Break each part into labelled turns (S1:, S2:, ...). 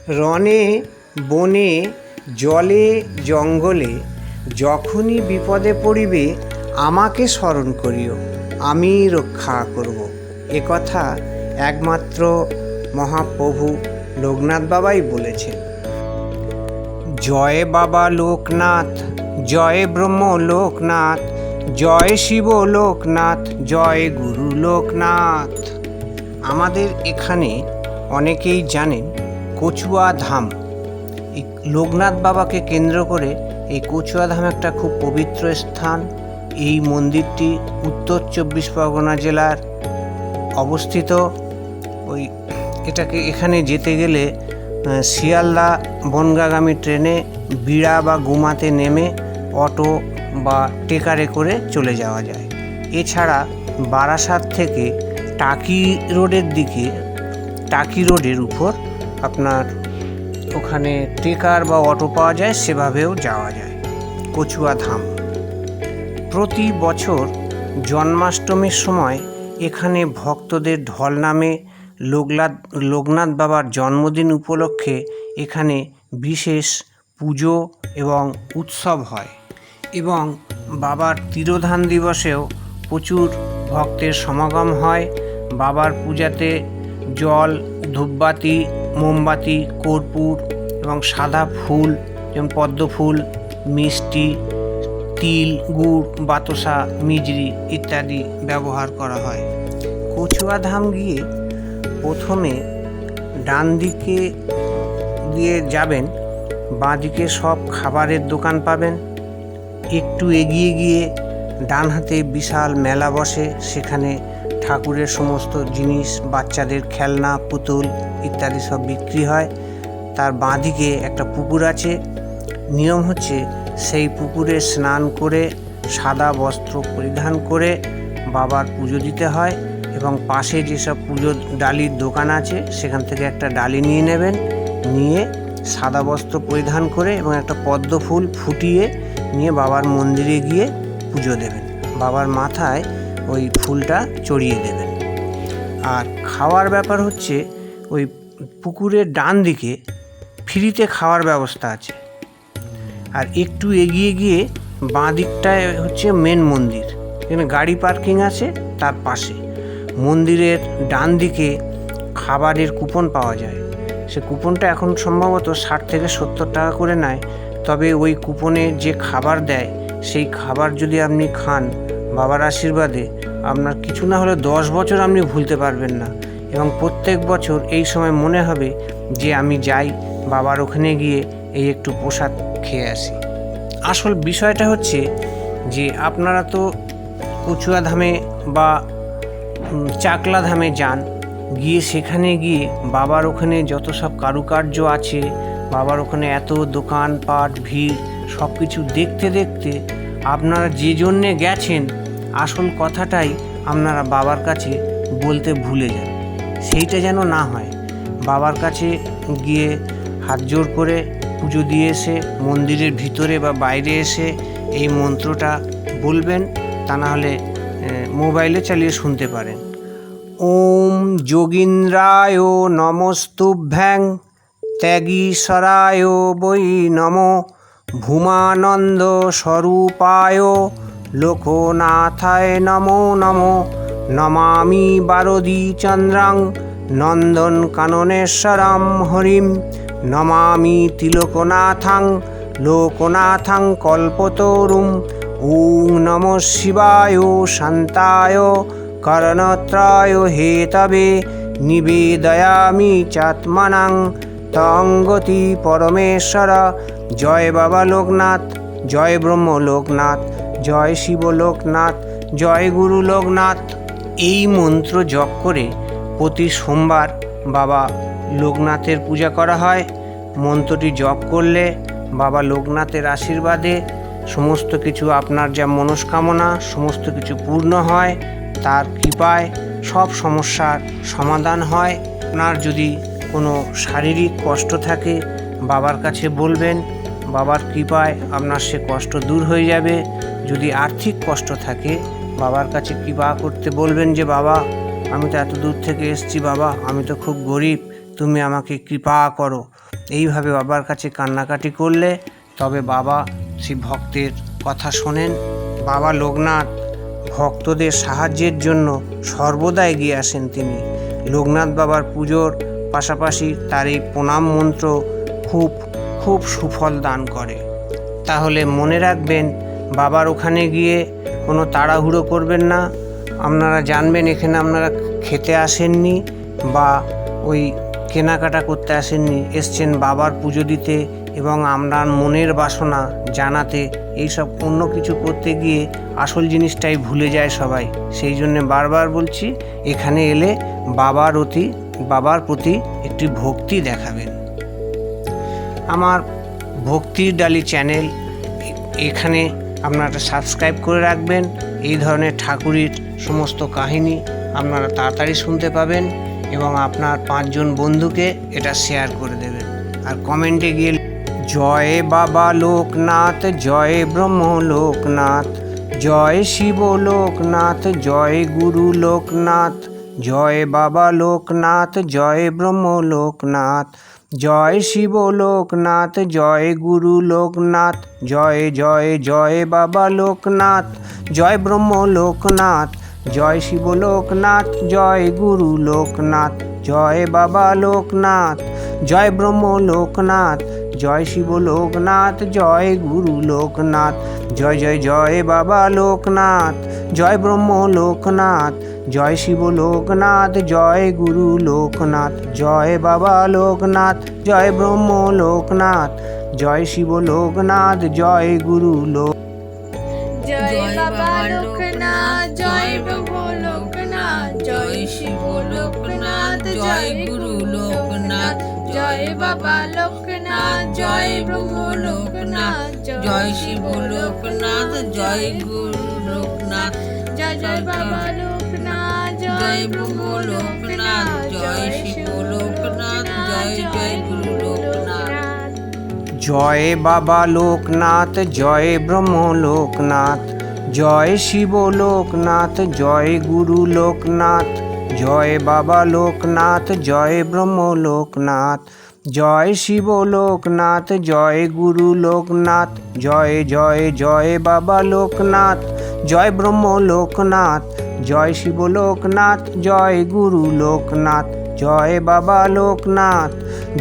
S1: রণে বনে জলে জঙ্গলে যখনই বিপদে পড়িবে আমাকে স্মরণ করিও, আমি রক্ষা করব। একথা একমাত্র মহাপ্রভু লোকনাথ বাবাই বলেছেন। জয় বাবা লোকনাথ, জয় ব্রহ্ম লোকনাথ, জয় শিব লোকনাথ, জয় গুরু লোকনাথ। আমাদের এখানে অনেকেই জানেন কচুয়া ধাম, এই লোকনাথ বাবাকে কেন্দ্র করে এই কচুয়া ধাম একটা খুব পবিত্র স্থান। এই মন্দিরটি উত্তর 24 পরগনা জেলার অবস্থিত। এখানে যেতে গেলে শিয়ালদা বনগাগামী ট্রেনে বিড়া বা গুমাতে নেমে অটো বা টেকারে করে চলে যাওয়া যায়। এছাড়া বারাসাত থেকে টাকি রোডের উপর আপনার ওখানে টেকার বা অটো পাওয়া যায়, সেভাবেও যাওয়া যায় কচুয়া ধাম। প্রতি বছর জন্মাষ্টমীর সময় এখানে ভক্তদের ঢল নামে। লোকনাথ বাবার জন্মদিন উপলক্ষে এখানে বিশেষ পুজো এবং উৎসব হয়, এবং বাবার তিরোধান দিবসেও প্রচুর ভক্তের সমাগম হয়। বাবার পূজাতে জল, ধূপবাতি, মোমবাতি, কর্পূর এবং সাদা ফুল যেমন পদ্ম ফুল, মিষ্টি, তিল, গুড়, বাতাসা, মিজরি ইত্যাদি ব্যবহার করা হয়। কচুয়া ধাম গিয়ে প্রথমে ডান দিকে দিয়ে যাবেন, বাঁ দিকে সব খাবারের দোকান পাবেন। একটু এগিয়ে গিয়ে ডান হাতে বিশাল মেলা বসে, সেখানে ঠাকুরের সমস্ত জিনিস, বাচ্চাদের খেলনা, পুতুল ইত্যাদি সব বিক্রি হয়। তার বাঁ দিকে একটা পুকুর আছে। নিয়ম হচ্ছে সেই পুকুরে স্নান করে সাদা বস্ত্র পরিধান করে বাবার পুজো দিতে হয়, এবং পাশে যেসব পুজো ডালির দোকান আছে সেখান থেকে একটা ডালি নিয়ে নেবেন, নিয়ে সাদা বস্ত্র পরিধান করে এবং একটা পদ্ম ফুল ফুটিয়ে নিয়ে বাবার মন্দিরে গিয়ে পুজো দেবেন। বাবার মাথায় ওই ফুলটা চড়িয়ে দেবেন। আর খাওয়ার ব্যাপার হচ্ছে ওই পুকুরের ডান দিকে ফ্রিতে খাওয়ার ব্যবস্থা আছে। আর একটু এগিয়ে গিয়ে বাঁ দিকটায় হচ্ছে মেন মন্দির, এখানে গাড়ি পার্কিং আছে। তার পাশে মন্দিরের ডান দিকে খাবারের কুপন পাওয়া যায়। সে কুপনটা এখন সম্ভবত 60 থেকে 70 টাকা করে নেয়। তবে ওই কুপনে যে খাবার দেয় সেই খাবার যদি আপনি খান বাবার আশীর্বাদে, আপনার কিছু না হলে 10 বছর আপনি ভুলতে পারবেন না। এবং প্রত্যেক বছর এই সময় মনে হবে যে আমি যাই বাবার ওখানে গিয়ে এই একটু প্রসাদ খেয়ে আসি। আসল বিষয়টা হচ্ছে যে আপনারা তো কচুয়া ধামে বা চাকলা ধামে যান, গিয়ে সেখানে গিয়ে বাবার ওখানে যত সব কারুকার্য আছে, বাবার ওখানে এত দোকানপাট, ভিড়, সব কিছু দেখতে দেখতে আপনারা যে জন্যে গেছেন আসল কথাটাই আপনারা বাবার কাছে বলতে ভুলে যান। সেইটা যেন না হয়। বাবার কাছে গিয়ে হাত জোর করে পুজো দিয়ে এসে মন্দিরের ভিতরে বা বাইরে এসে এই মন্ত্রটা বলবেন, তা না হলে মোবাইলে চালিয়ে শুনতে পারেন। ওম যোগীন্দ্রায় নমস্তুভ্যাং ত্যাগীশ্বরায় বৈ নমো ভূমানন্দ স্বরূপায় লোকনাথায় নমো নমো নমামি বারদী চন্দ্রাং নন্দন কাননেশ্বরম হরিম নমামি তিলকনাথাং লোকনাথাং কল্পতরুম। ওং নমঃ শিবায় শান্তায় করণত্রায় হেতবে নিবেদয়ামি চাত্মনাং তং গতি পরমেশ্বর। জয় বাবা লোকনাথ, জয় ব্রহ্ম লোকনাথ, জয় শিব লোকনাথ, জয় গুরু লোকনাথ। এই মন্ত্র জপ করে প্রতি সোমবার বাবা লোকনাথের পূজা করা হয়। মন্ত্রটি জপ করলে বাবা লোকনাথের আশীর্বাদে সমস্ত কিছু, আপনার যা মনস্কামনা সমস্ত কিছু পূর্ণ হয়। তার কৃপায় সব সমস্যার সমাধান হয়। আপনার যদি কোনো শারীরিক কষ্ট থাকে বাবার কাছে বলবেন, বাবার কৃপায় আপনার সে কষ্ট দূর হয়ে যাবে। যদি আর্থিক কষ্ট থাকে বাবার কাছে কৃপা করতে বলবেন যে বাবা আমি তো এত দূর থেকে এসেছি, বাবা আমি তো খুব গরিব, তুমি আমাকে কৃপা করো। এইভাবে বাবার কাছে কান্নাকাটি করলে তবে বাবা সেই ভক্তের কথা শোনেন। বাবা লোকনাথ ভক্তদের সাহায্যের জন্য সর্বদা এগিয়ে আসেন। তিনি লোকনাথ বাবার পুজোর পাশাপাশি তার এই প্রণাম মন্ত্র খুব সুফল দান করে। তাহলে মনে রাখবেন, বাবার ওখানে গিয়ে কোনো তাড়াহুড়ো করবেন না। আপনারা জানবেন এখানে আপনারা খেতে আসেননি বা ওই কেনাকাটা করতে আসেননি, এসছেন বাবার পুজো দিতে এবং আপনার মনের বাসনা জানাতে। এইসব অন্য কিছু করতে গিয়ে আসল জিনিসটাই ভুলে যায় সবাই। সেই জন্য বারবার বলছি, এখানে এলে বাবার প্রতি একটি ভক্তি দেখাবেন। আমার ভক্তির ডালি চ্যানেল, এখানে আপনারা সাবস্ক্রাইব করে রাখবেন। এই ধরনের ঠাকুরের সমস্ত কাহিনী আপনারা তাড়াতাড়ি শুনতে পাবেন এবং আপনার 5 জন বন্ধুকে এটা শেয়ার করে দেবেন। আর কমেন্টে গিয়ে জয় বাবা লোকনাথ, জয় ব্রহ্ম লোকনাথ, জয় শিব লোকনাথ, জয় গুরু লোকনাথ, জয় বাবা লোকনাথ, জয় ব্রহ্ম লোকনাথ, জয় শিব লোকনাথ, জয় গুরু লোকনাথ, জয় জয় জয় বাবা লোকনাথ, জয় ব্রহ্ম লোকনাথ, জয় শিব লোকনাথ, জয় গুরু লোকনাথ, জয় বাবা লোকনাথ, জয় ব্রহ্ম লোকনাথ, জয় শিব লোকনাথ, জয় গুরু লোকনাথ, জয় জয় জয় বাবা লোকনাথ, জয় ব্রহ্ম লোকনাথ, জয় শিব লোকনাথ, জয় গুরু লোকনাথ, জয় বাবা লোকনাথ, জয় ব্রহ্ম লোকনাথ, জয় শিব লোকনাথ, জয় গুরু লোক।
S2: জয় বাবা লোকনাথ, জয় ব্রহ্ম লোকনাথ, জয় শিব লোকনাথ, জয় গুরু লোকনাথ, জয় বাবা লোকনাথ, জয় ব্রহ্ম লোকনাথ, জয় শিব লোকনাথ, জয় গুরু লোকনাথ, জয় জয় বাবা লোকনাথ, জয় ব্রহ্ম লোকনাথ, জয় শিব লোকনাথ, জয় জয় গুরু লোকনাথ।
S1: জয় বাবা লোকনাথ, জয় ব্রহ্ম লোকনাথ, জয় শিব লোকনাথ, জয় গুরু লোকনাথ, জয় বাবা লোকনাথ, জয় ব্রহ্ম লোকনাথ, জয় শিব লোকনাথ, জয় গুরু লোকনাথ, জয় জয় জয় বাবা লোকনাথ, জয় ব্রহ্ম লোকনাথ, জয় শিব লোকনাথ, জয় গুরু লোকনাথ, জয় বাবা লোকনাথ,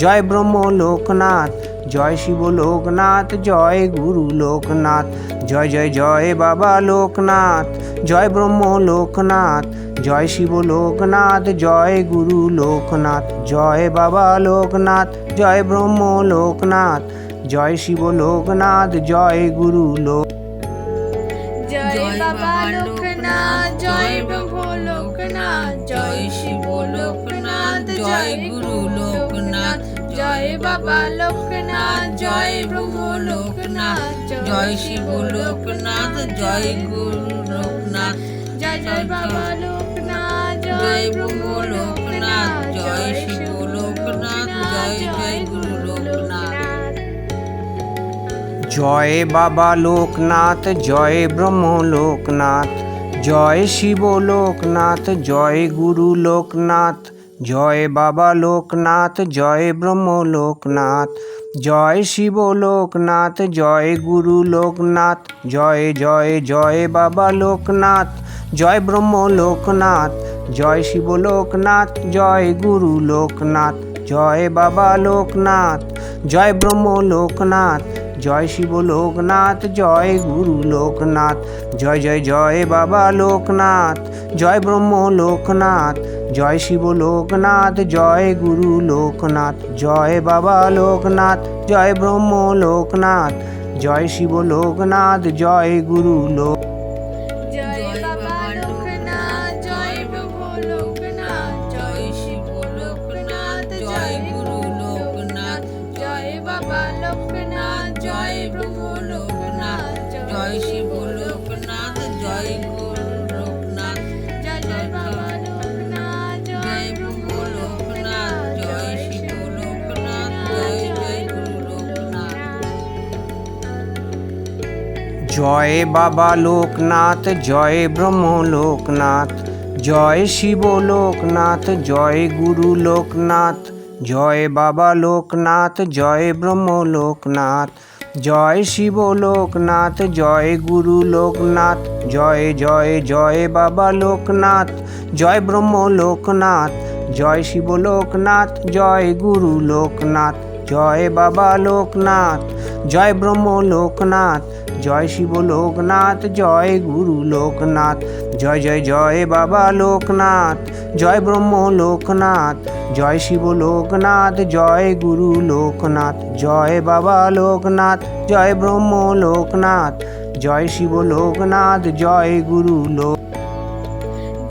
S1: জয় ব্রহ্ম লোকনাথ, জয় শিব লোকনাথ, জয় গুরু লোকনাথ, জয় জয় জয় বাবা লোকনাথ, জয় ব্রহ্ম লোকনাথ, জয় শিব লোকনাথ, জয় গুরু লোকনাথ, জয় বাবা লোকনাথ, জয় ব্রহ্ম লোকনাথ, জয় শিব লোকনাথ, জয় গুরু লোক।
S2: জয় বাবা লোকনাথ, জয় ব্রহ্ম লোকনাথ, জয় শিব লোকনাথ, জয় গুরু লোকনাথ, জয় বাবা লোকনাথ, জয় ব্রহ্ম লোকনাথ, জয় শিব লোকনাথ, জয় গুরু লোকনাথ, জয় জয় বাবা লোকনাথ, জয় ব্রহ্ম লোকনাথ, জয় শিব লোকনাথ, জয় জয় গুরু লোকনাথ।
S1: জয় বাবা লোকনাথ, জয় ব্রহ্ম লোকনাথ, জয় শিব লোকনাথ, জয় গুরু লোকনাথ, জয় বাবা লোকনাথ, জয় ব্রহ্ম লোকনাথ, জয় শিব লোকনাথ, জয় গুরু লোকনাথ, জয় জয় জয় বাবা লোকনাথ, জয় ব্রহ্ম লোকনাথ, জয় শিব লোকনাথ, জয় গুরু লোকনাথ, জয় বাবা লোকনাথ, জয় ব্রহ্ম লোকনাথ, জয় শিব লোকনাথ, জয় গুরু লোকনাথ, জয় জয় জয় বাবা লোকনাথ, জয় ব্রহ্ম লোকনাথ, জয় শিব লোকনাথ, জয় গুরু লোকনাথ, জয় বাবা লোকনাথ, জয় ব্রহ্ম লোকনাথ, জয় শিব লোকনাথ, জয় গুরু লোক।
S2: জয় বাবা লোকনাথ, জয় ব্রহ্ম লোকনাথ, জয় শিব লোকনাথ, জয় গুরু লোকনাথ, জয় বাবা লোকনাথ, জয় ব্রহ্ম লোকনাথ, জয় শিব লোকনাথ, জয় গুরু লোকনাথ, জয় জয় বাবা লোকনাথ, জয় ব্রহ্ম লোকনাথ, জয় শিব লোকনাথ, জয় জয় গুরু লোকনাথ।
S1: জয় বাবা লোকনাথ, জয় ব্রহ্ম লোকনাথ, জয় শিব লোকনাথ, জয় গুরু লোকনাথ, জয় বাবা লোকনাথ, জয় ব্রহ্ম লোকনাথ, জয় শিব লোকনাথ, জয় গুরু লোকনাথ, জয় জয় জয় বাবা লোকনাথ, জয় ব্রহ্ম লোকনাথ, জয় শিব লোকনাথ, জয় গুরু লোকনাথ, জয় বাবা লোকনাথ, জয় ব্রহ্ম লোকনাথ, জয় শিব লোকনাথ, জয় গুরু লোকনাথ, জয় জয় জয় বাবা লোকনাথ, জয় ব্রহ্ম লোকনাথ, জয় শিব লোকনাথ, জয় গুরু লোকনাথ, জয় বাবা লোকনাথ, জয় ব্রহ্ম লোকনাথ, জয় শিব লোকনাথ, জয় গুরু লোক।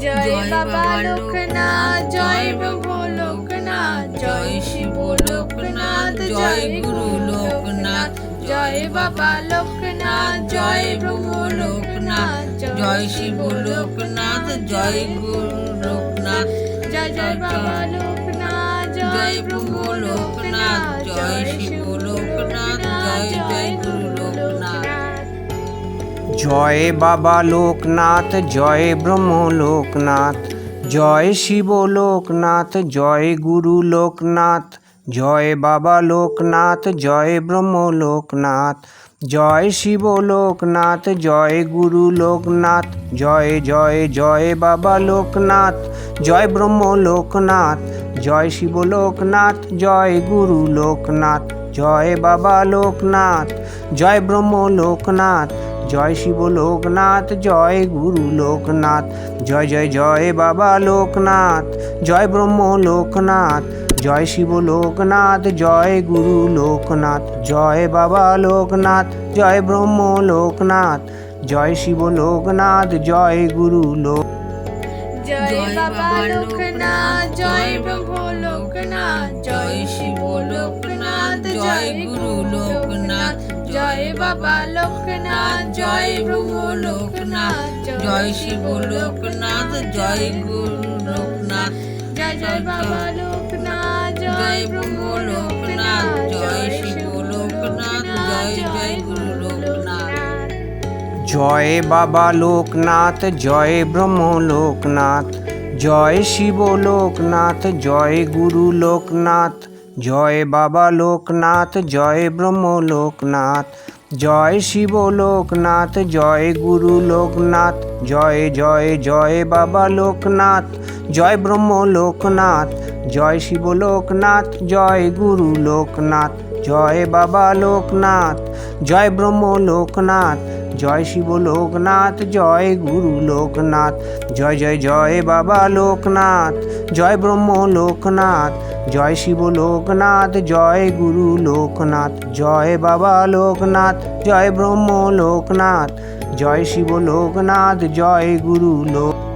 S2: জয় বাবা লোকনাথ, জয় প্রভু লোকনাথ, জয় শিব লোকনাথ, জয় গুরু লোকনাথ, জয় বাবা লোকনাথ, জয় প্রভু লোকনাথ, জয় শিব লোকনাথ, জয় গুরু লোকনাথ, জয় জয় বাবা লোকনাথ, জয় প্রভু লোকনাথ, জয় শিব লোকনাথ, জয় জয় গুরু লোকনাথ।
S1: জয় বাবা লোকনাথ, জয় ব্রহ্ম লোকনাথ, জয় শিব লোকনাথ, জয় গুরু লোকনাথ, জয় বাবা লোকনাথ, জয় ব্রহ্ম লোকনাথ, জয় শিব লোকনাথ, জয় গুরু লোকনাথ, জয় জয় জয় বাবা লোকনাথ, জয় ব্রহ্ম লোকনাথ, জয় শিব লোকনাথ, জয় গুরু লোকনাথ, জয় বাবা লোকনাথ, জয় ব্রহ্ম লোকনাথ, জয় শিব লোকনাথ, জয় গুরু লোকনাথ, জয় জয় জয় বাবা লোকনাথ, জয় ব্রহ্ম লোকনাথ, জয় শিব লোকনাথ, জয় গুরু লোকনাথ, জয় বাবা লোকনাথ, জয় ব্রহ্ম লোকনাথ, জয় শিব লোকনাথ, জয় গুরু লোক।
S2: জয় বাবা লোকনাথ, জয় প্রভু লোকনাথ, জয় শিব লোকনাথ, জয় গুরু লোকনাথ, জয় বাবা লোকনাথ, জয় প্রভু লোকনাথ, জয় শিব লোকনাথ, জয় গুরু লোকনাথ, জয় জয় বাবা লোকনাথ, জয় প্রভু লোকনাথ, জয় শিব লোকনাথ, জয় জয় গুরু লোকনাথ।
S1: জয় বাবা লোকনাথ, জয় ব্রহ্ম লোকনাথ, জয় শিব লোকনাথ, জয় গুরু লোকনাথ, জয় বাবা লোকনাথ, জয় ব্রহ্ম লোকনাথ, জয় শিব লোকনাথ, জয় গুরু লোকনাথ, জয় জয় জয় বাবা লোকনাথ, জয় ব্রহ্ম লোকনাথ, জয় শিব লোকনাথ, জয় গুরু লোকনাথ, জয় বাবা লোকনাথ, জয় ব্রহ্ম লোকনাথ, জয় শিব লোকনাথ, জয় গুরু লোকনাথ, জয় জয় জয় বাবা লোকনাথ, জয় ব্রহ্ম লোকনাথ, জয় শিব লোকনাথ, জয় গুরু লোকনাথ, জয় বাবা লোকনাথ, জয় ব্রহ্ম লোকনাথ, জয় শিব লোকনাথ, জয় গুরু লোক।